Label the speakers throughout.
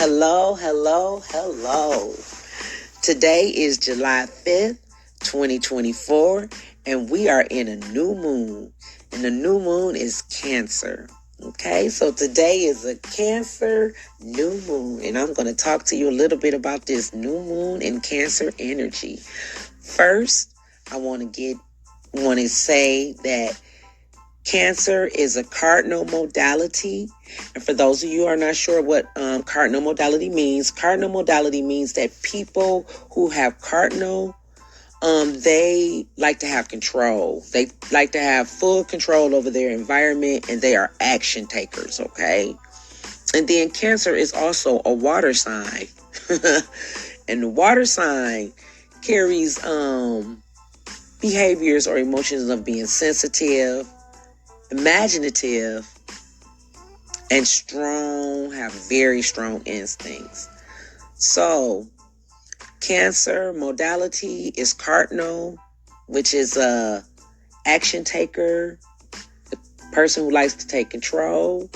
Speaker 1: Hello, hello, hello. Today is July 5th, 2024, and we are in a new moon. And the new moon is Cancer. Okay, so today is a Cancer new moon, and I'm going to talk to you a little bit about this new moon and Cancer energy. First, I want to say that Cancer is a cardinal modality. And for those of you who are not sure what cardinal modality means that people who have cardinal, they like to have control. They like to have full control over their environment, and they are action takers, okay? And then Cancer is also a water sign. And the water sign carries behaviors or emotions of being sensitive, imaginative, and strong, have very strong instincts. So, Cancer modality is cardinal, which is a action taker, the person who likes to take control.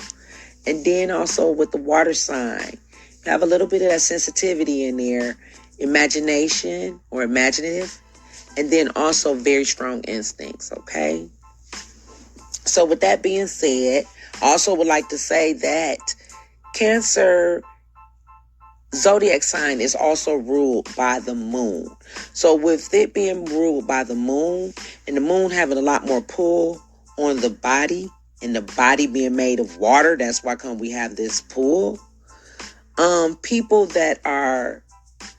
Speaker 1: And then also with the water sign, you have a little bit of that sensitivity in there, imagination or imaginative, and then also very strong instincts, okay? So with that being said, I also would like to say that Cancer zodiac sign is also ruled by the moon. So with it being ruled by the moon, and the moon having a lot more pull on the body, and the body being made of water, that's why we have this pull. People that are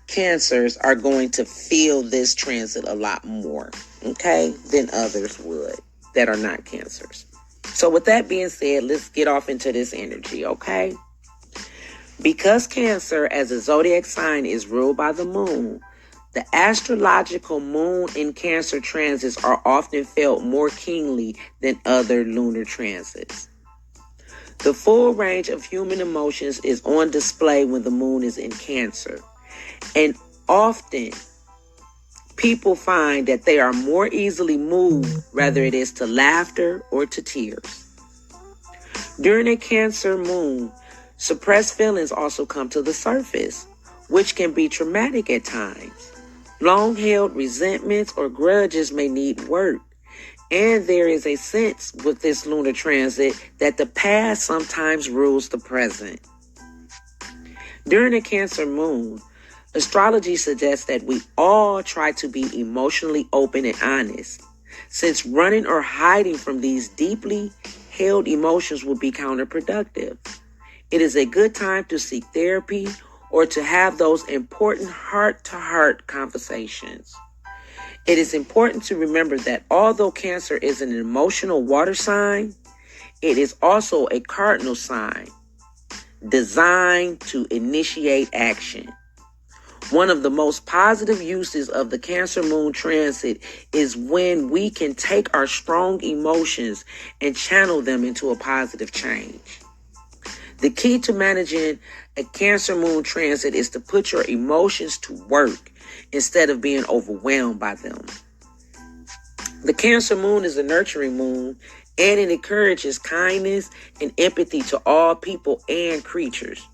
Speaker 1: Cancers are going to feel this transit a lot more, okay, than others would that are not Cancers. So with that being said, let's get off into this energy, okay? Because Cancer as a zodiac sign is ruled by the moon, the astrological moon in Cancer transits are often felt more keenly than other lunar transits. The full range of human emotions is on display when the moon is in Cancer. And often, people find that they are more easily moved, whether it is to laughter or to tears. During a Cancer moon, suppressed feelings also come to the surface, which can be traumatic at times. Long-held resentments or grudges may need work. And there is a sense with this lunar transit that the past sometimes rules the present. During a Cancer moon, astrology suggests that we all try to be emotionally open and honest, since running or hiding from these deeply held emotions would be counterproductive. It is a good time to seek therapy or to have those important heart-to-heart conversations. It is important to remember that although Cancer is an emotional water sign, it is also a cardinal sign designed to initiate action. One of the most positive uses of the Cancer moon transit is when we can take our strong emotions and channel them into a positive change. The key to managing a Cancer moon transit is to put your emotions to work instead of being overwhelmed by them. The Cancer moon is a nurturing moon, and it encourages kindness and empathy to all people and creatures.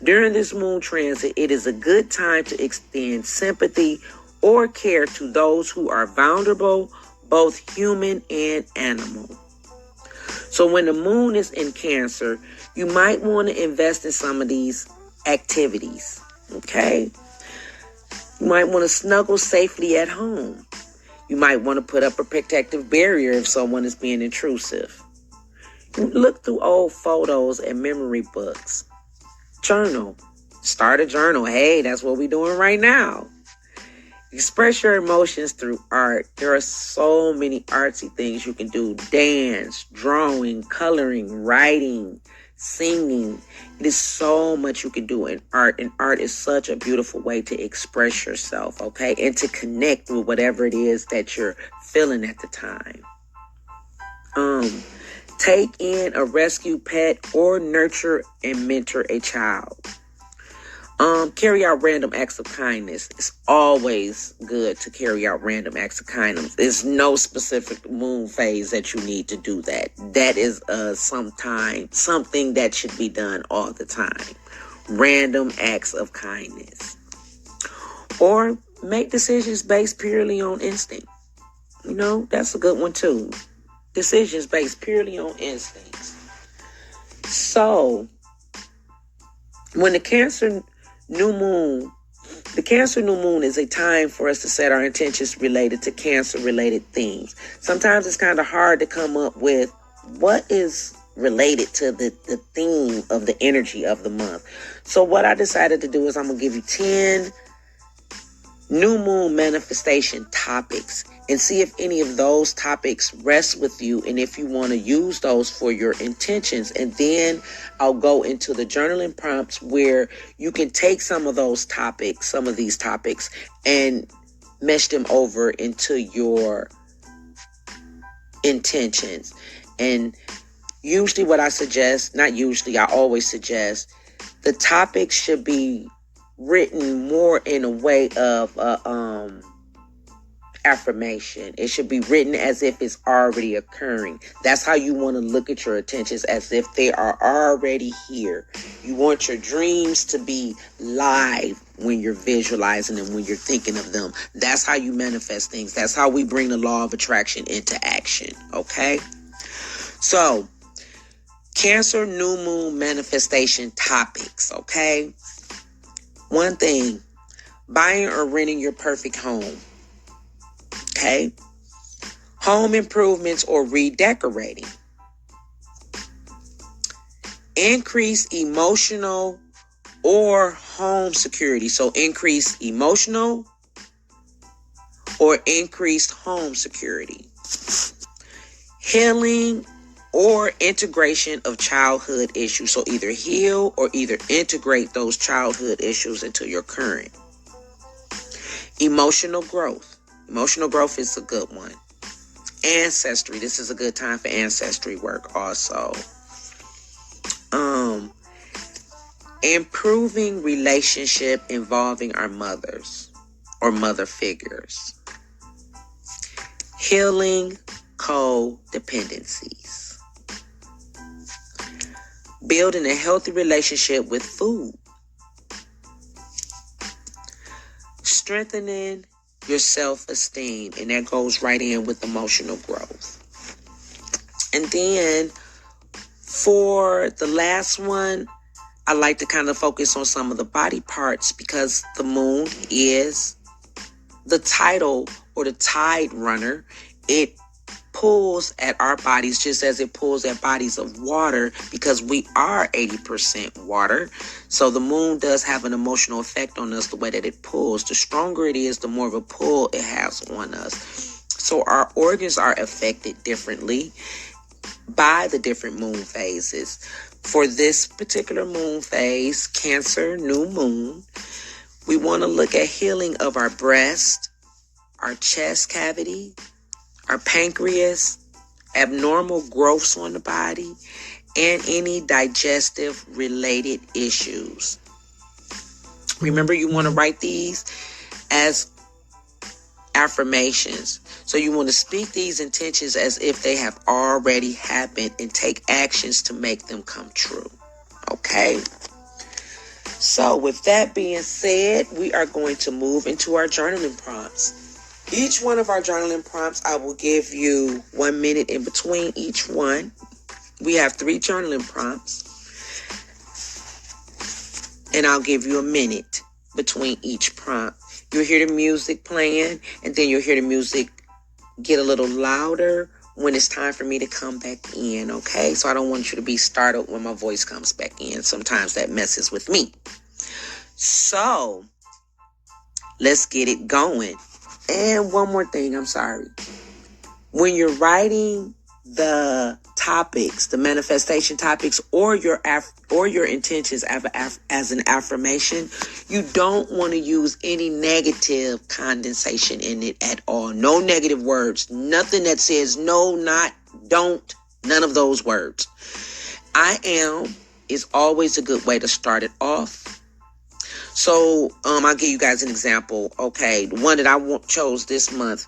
Speaker 1: During this moon transit, it is a good time to extend sympathy or care to those who are vulnerable, both human and animal. So when the moon is in Cancer, you might want to invest in some of these activities, okay? You might want to snuggle safely at home. You might want to put up a protective barrier if someone is being intrusive. Look through old photos and memory books. Journal. Start a journal. Hey, that's what we're doing right now. Express your emotions through art. There are so many artsy things you can do. Dance, drawing, coloring, writing, singing. It is so much you can do in art. And art is such a beautiful way to express yourself, okay? And to connect with whatever it is that you're feeling at the time. Take in a rescue pet or nurture and mentor a child. Carry out random acts of kindness. It's always good to carry out random acts of kindness. There's no specific moon phase that you need to do that. That is something that should be done all the time. random acts of kindness. Or make decisions based purely on instinct. You know, that's a good one too. Decisions based purely on instincts. So, when the Cancer new moon is a time for us to set our intentions related to Cancer-related themes. Sometimes it's kind of hard to come up with what is related to the theme of the energy of the month. So what I decided to do is I'm going to give you 10 new moon manifestation topics and see if any of those topics rest with you and if you want to use those for your intentions. And then I'll go into the journaling prompts where you can take some of these topics, and mesh them over into your intentions. And usually what I suggest, not usually, I always suggest, the topics should be written more in a way of affirmation. It should be written as if it's already occurring. That's how you want to look at your intentions, as if they are already here. You want your dreams to be live when you're visualizing them, when you're thinking of them. That's how you manifest things. That's how we bring the law of attraction into action. Okay? So, Cancer new moon manifestation topics. Okay? One thing, buying or renting your perfect home. Okay? Home improvements or redecorating. Increase emotional or home security. So increase emotional or increased home security. Healing or integration of childhood issues. So either heal or either integrate those childhood issues into your current. Emotional growth. Emotional growth is a good one. Ancestry. This is a good time for ancestry work also. Improving relationship involving our mothers or mother figures. Healing codependencies. Building a healthy relationship with food. Strengthening your self-esteem, and that goes right in with emotional growth. And then for the last one, I like to kind of focus on some of the body parts, because the moon is the tidal or the tide runner. It pulls at our bodies just as it pulls at bodies of water, because we are 80% water. So the moon does have an emotional effect on us, the way that it pulls. The stronger it is, the more of a pull it has on us. So our organs are affected differently by the different moon phases. For this particular moon phase, Cancer new moon, we want to look at healing of our breast, our chest cavity, our pancreas, abnormal growths on the body, and any digestive related issues. Remember, you want to write these as affirmations. So you want to speak these intentions as if they have already happened and take actions to make them come true. Okay? So with that being said, we are going to move into our journaling prompts. Each one of our journaling prompts, I will give you 1 minute in between each one. We have 3 journaling prompts, and I'll give you a minute between each prompt. You'll hear the music playing, and then you'll hear the music get a little louder when it's time for me to come back in, okay? So I don't want you to be startled when my voice comes back in. Sometimes that messes with me. So let's get it going. And one more thing, I'm sorry. When you're writing the topics, the manifestation topics, or your intentions as an affirmation, you don't want to use any negative condensation in it at all. No negative words. Nothing that says no, not, don't, none of those words. I am is always a good way to start it off. So I'll give you guys an example. Okay, the one that I chose this month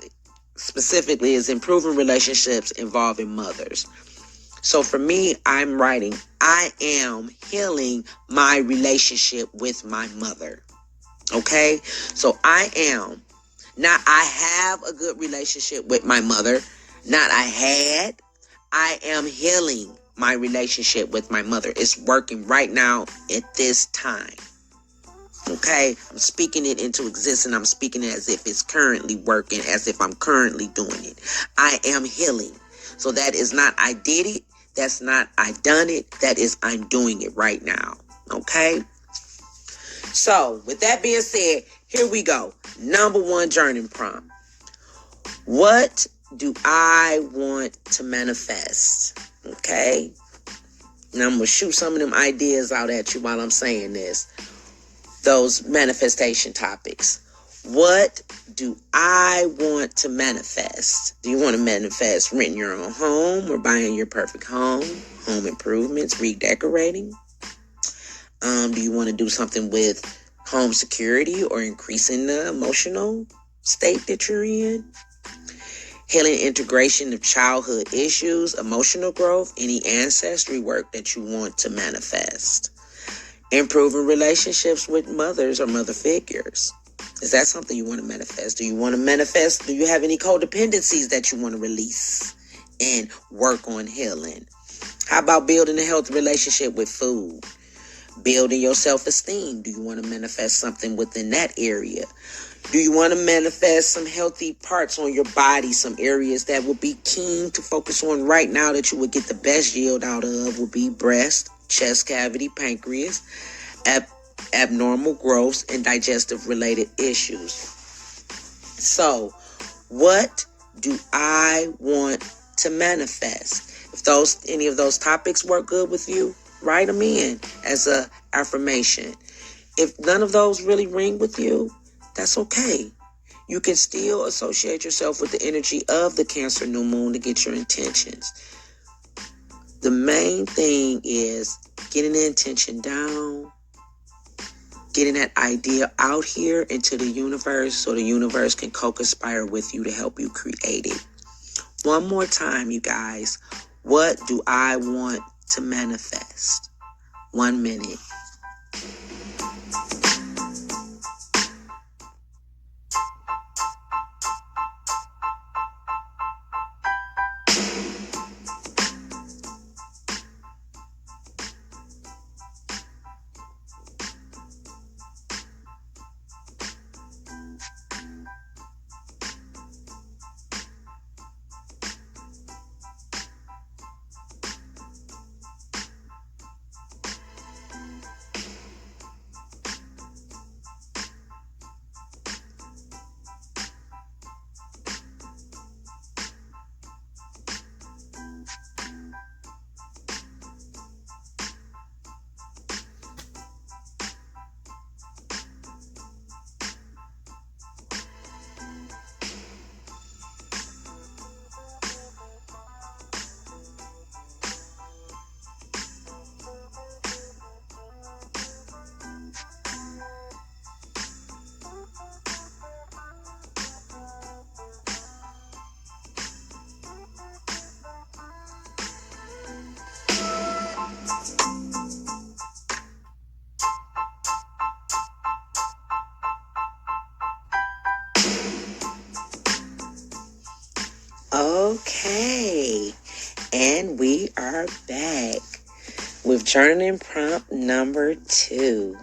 Speaker 1: specifically is improving relationships involving mothers. So for me, I'm writing, I am healing my relationship with my mother. Okay? So I am. Not I have a good relationship with my mother. Not I had. I am healing my relationship with my mother. It's working right now at this time. Okay? I'm speaking it into existence. I'm speaking it as if it's currently working, as if I'm currently doing it. I am healing. So that is not I did it. That's not I done it. That is I'm doing it right now. Okay? So with that being said, here we go. Number 1 journaling prompt. What do I want to manifest? Okay? Now I'm going to shoot some of them ideas out at you while I'm saying this. Those manifestation topics. What do I want to manifest? Do you want to manifest renting your own home or buying your perfect home? Home improvements, redecorating? Do you want to do something with home security or increasing the emotional state that you're in? Healing integration of childhood issues, emotional growth, any ancestry work that you want to manifest. Improving relationships with mothers or mother figures. Is that something you want to manifest? Do you want to manifest? Do you have any codependencies that you want to release and work on healing? How about building a healthy relationship with food? Building your self-esteem. Do you want to manifest something within that area? Do you want to manifest some healthy parts on your body? Some areas that would be keen to focus on right now that you would get the best yield out of would be breast, chest cavity, pancreas, abnormal growths, and digestive related issues. So, what do I want to manifest? If any of those topics work good with you, write them in as a affirmation. If none of those really ring with you, that's okay. You can still associate yourself with the energy of the Cancer new moon to get your intentions. The main thing is getting the intention down, getting that idea out here into the universe so the universe can co-conspire with you to help you create it. One more time, you guys. What do I want to manifest? 1 minute. Okay, and we are back with journaling prompt number 2.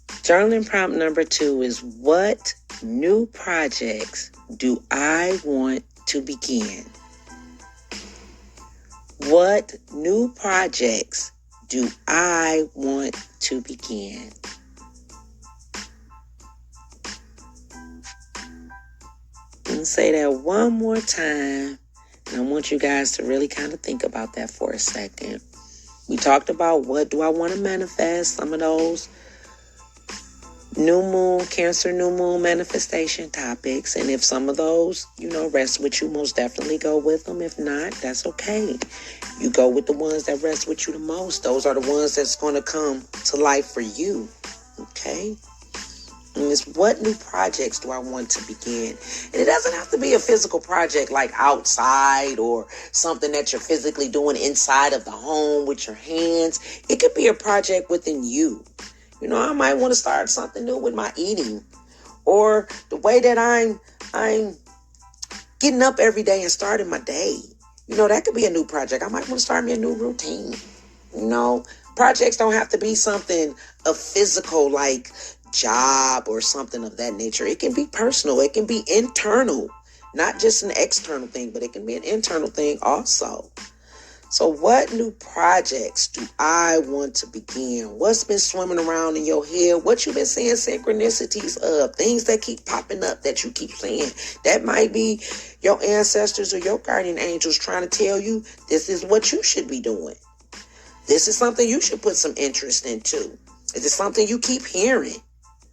Speaker 1: Journaling prompt number 2 is, what new projects do I want to begin? What new projects do I want to begin? I'm going to say that one more time, and I want you guys to really kind of think about that for a second. We talked about what do I want to manifest, some of those new moon, Cancer new moon manifestation topics. And if some of those, rest with you, most definitely go with them. If not, that's okay. You go with the ones that rest with you the most. Those are the ones that's going to come to life for you. Okay? And it's what new projects do I want to begin? And it doesn't have to be a physical project like outside or something that you're physically doing inside of the home with your hands. It could be a project within you. You know, I might want to start something new with my eating, or the way that I'm getting up every day and starting my day. You know, that could be a new project. I might want to start me a new routine. You know, projects don't have to be something of physical like job or something of that nature. It can be personal. It can be internal, not just an external thing, but it can be an internal thing also. So what new projects do I want to begin? What's been swimming around in your head? What you've been seeing synchronicities of? Things that keep popping up that you keep saying. That might be your ancestors or your guardian angels trying to tell you this is what you should be doing. This is something you should put some interest into. Is it something you keep hearing?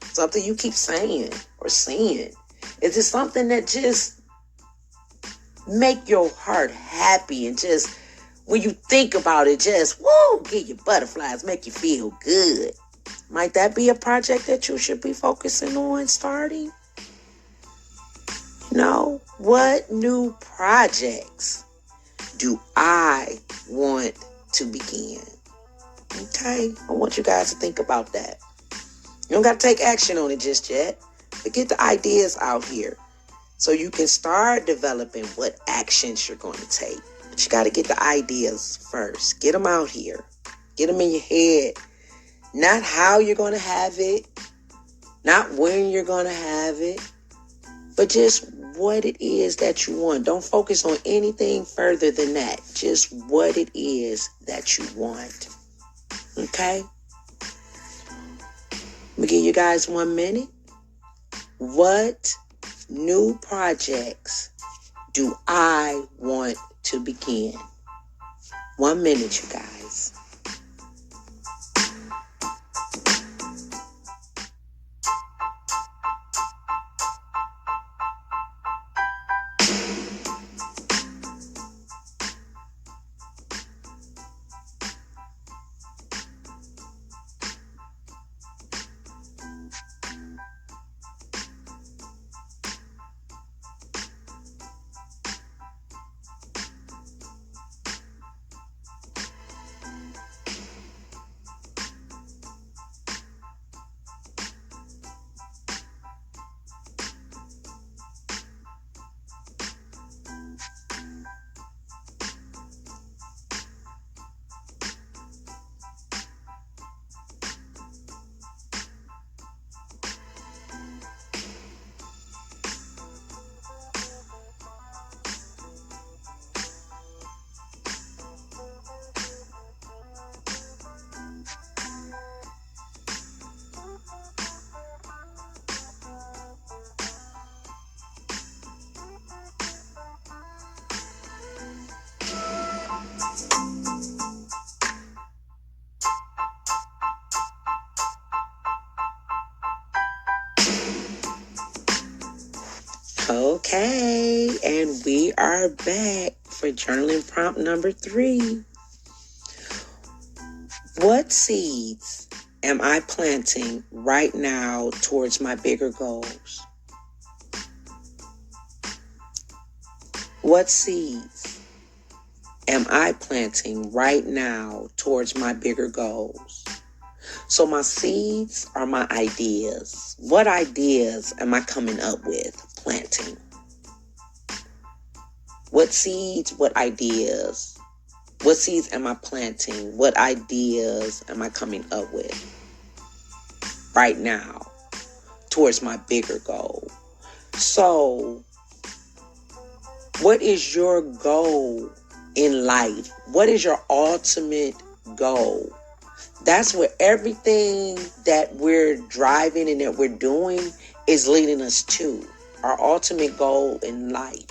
Speaker 1: Something you keep saying or seeing? Is it something that just make your heart happy and just when you think about it, just, woo, give you butterflies, make you feel good? Might that be a project that you should be focusing on starting? No. What new projects do I want to begin? Okay. I want you guys to think about that. You don't got to take action on it just yet, but get the ideas out here so you can start developing what actions you're going to take. But you got to get the ideas first. Get them out here. Get them in your head. Not how you're going to have it. Not when you're going to have it. But just what it is that you want. Don't focus on anything further than that. Just what it is that you want. Okay? Let me give you guys 1 minute. What new projects do I want to begin? 1 minute, you guys. Okay, and we are back for journaling prompt number 3. What seeds am I planting right now towards my bigger goals? What seeds am I planting right now towards my bigger goals? So my seeds are my ideas. What ideas am I coming up with planting? What seeds, what ideas? What seeds am I planting? What ideas am I coming up with right now towards my bigger goal? So, what is your goal in life? What is your ultimate goal? That's where everything that we're driving and that we're doing is leading us to. Our ultimate goal in life.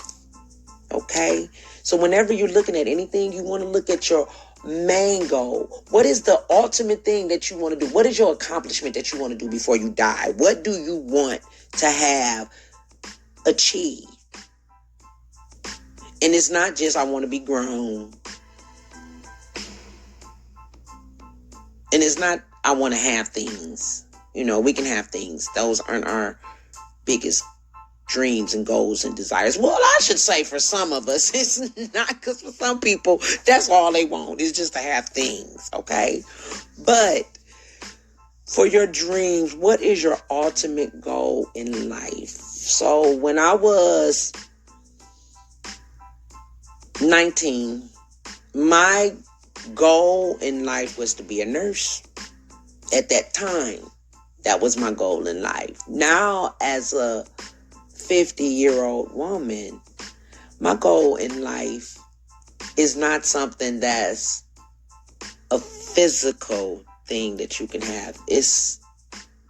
Speaker 1: Okay? So whenever you're looking at anything, you want to look at your main goal. What is the ultimate thing that you want to do? What is your accomplishment that you want to do before you die? What do you want to have achieved? And it's not just, I want to be grown. And it's not, I want to have things. We can have things. Those aren't our biggest dreams and goals and desires. Well, I should say for some of us, it's not, because for some people, that's all they want is just to have things, okay? But for your dreams, what is your ultimate goal in life? So when I was 19, my goal in life was to be a nurse. At that time, that was my goal in life. Now, as a 50-year-old woman, my goal in life is not something that's a physical thing that you can have. It's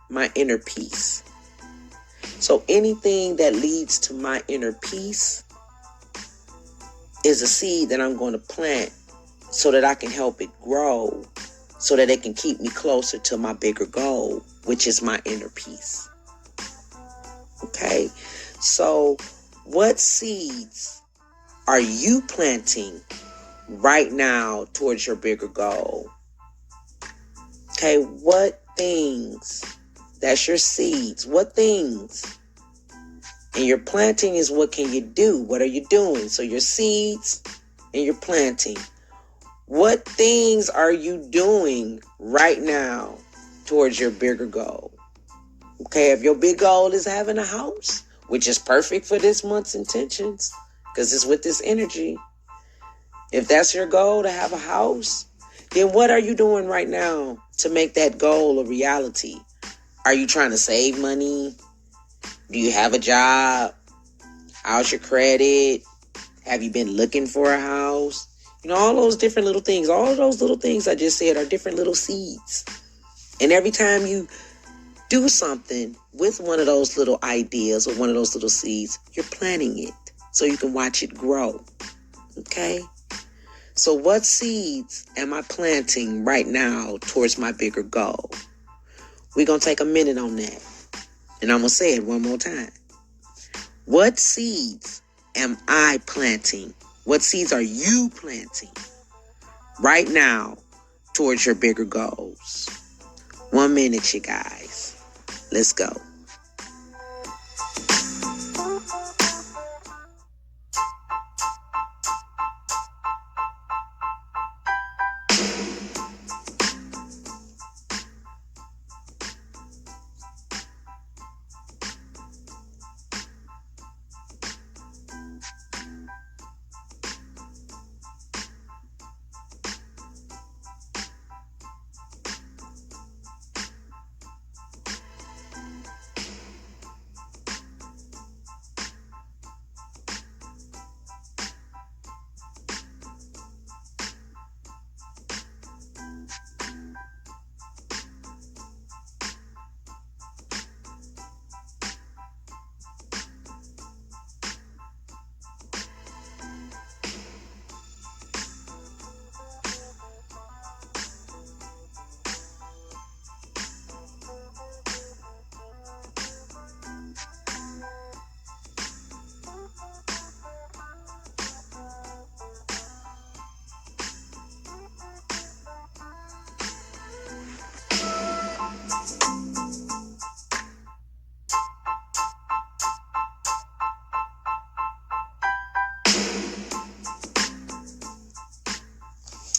Speaker 1: my inner peace. So anything that leads to my inner peace is a seed that I'm going to plant so that I can help it grow, so that it can keep me closer to my bigger goal, which is my inner peace. Okay? So what seeds are you planting right now towards your bigger goal? Okay, what things? That's your seeds. What things? And your planting is what can you do? What are you doing? So your seeds and your planting. What things are you doing right now towards your bigger goal? Okay, if your big goal is having a house, which is perfect for this month's intentions, because it's with this energy. If that's your goal, to have a house, then what are you doing right now to make that goal a reality? Are you trying to save money? Do you have a job? How's your credit? Have you been looking for a house? All those different little things. All of those little things I just said are different little seeds. And every time you do something with one of those little ideas or one of those little seeds, you're planting it so you can watch it grow. Okay? So what seeds am I planting right now towards my bigger goal? We're going to take a minute on that. And I'm going to say it one more time. What seeds am I planting? What seeds are you planting right now towards your bigger goals? 1 minute, you guys. Let's go.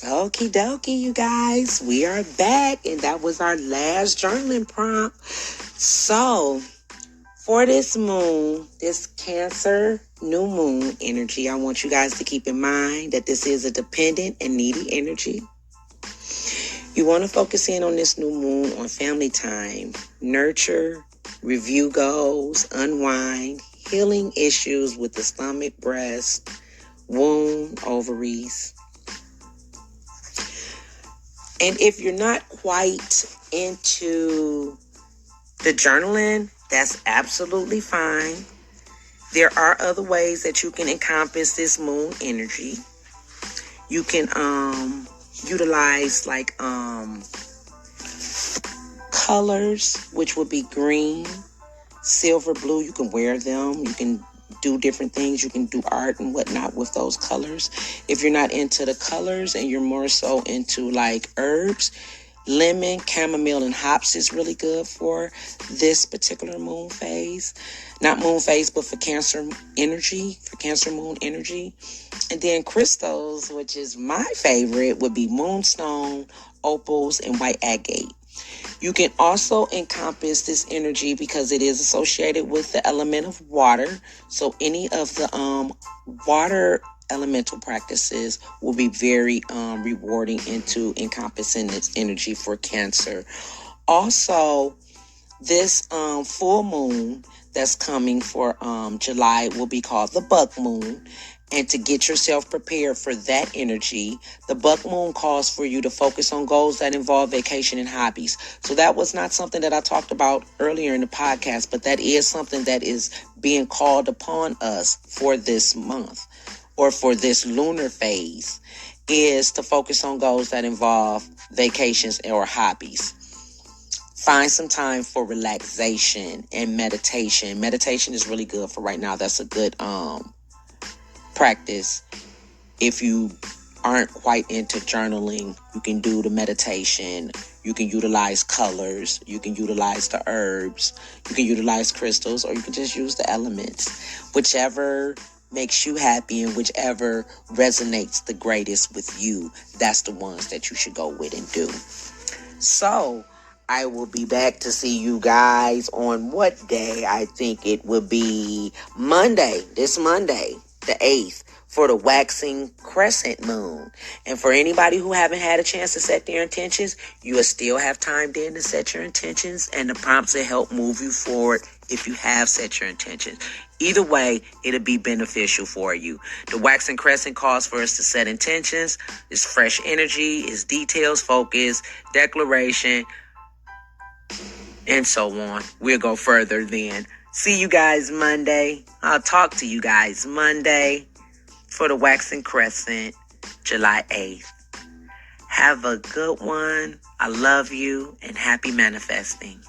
Speaker 1: Okie dokie, you guys. We are back, and that was our last journaling prompt. So, for this moon, this Cancer new moon energy, I want you guys to keep in mind that this is a dependent and needy energy. You want to focus in on this new moon on family time, nurture, review goals, unwind, healing issues with the stomach, breast, womb, ovaries. And if you're not quite into the journaling, that's absolutely fine. There are other ways that you can encompass this moon energy. You can utilize like colors, which would be green, silver, blue. You can wear them. You can do different things. You can do art and whatnot with those colors. If you're not into the colors and you're more so into like herbs, Lemon, chamomile, and hops is really good for this particular moon phase. Not moon phase, but for Cancer energy, for Cancer moon energy. And then crystals, which is my favorite, would be moonstone, opals, and white agate. You can also encompass this energy because it is associated with the element of water. So any of the water elemental practices will be very rewarding into encompassing this energy for Cancer. Also, this full moon that's coming for July will be called the buck moon. And to get yourself prepared for that energy, the buck moon calls for you to focus on goals that involve vacation and hobbies. So that was not something that I talked about earlier in the podcast, but that is something that is being called upon us for this month or for this lunar phase, is to focus on goals that involve vacations or hobbies. Find some time for relaxation and meditation. Meditation is really good for right now. That's a good practice. If you aren't quite into journaling, you can do the meditation. You can utilize colors. You can utilize the herbs. You can utilize crystals, or you can just use the elements. Whichever makes you happy and whichever resonates the greatest with you, that's the ones that you should go with and do. So I will be back to see you guys on what day? I think it will be Monday, this Monday, the 8th, for the waxing crescent moon. And for anybody who haven't had a chance to set their intentions, you will still have time then to set your intentions, and the prompts will help move you forward if you have set your intentions. Either way, it'll be beneficial for you. The waxing crescent calls for us to set intentions. It's fresh energy, it's details, focus, declaration, and so on. We'll go further then. See you guys Monday. I'll talk to you guys Monday for the waxing crescent, July 8th. Have a good one. I love you and happy manifesting.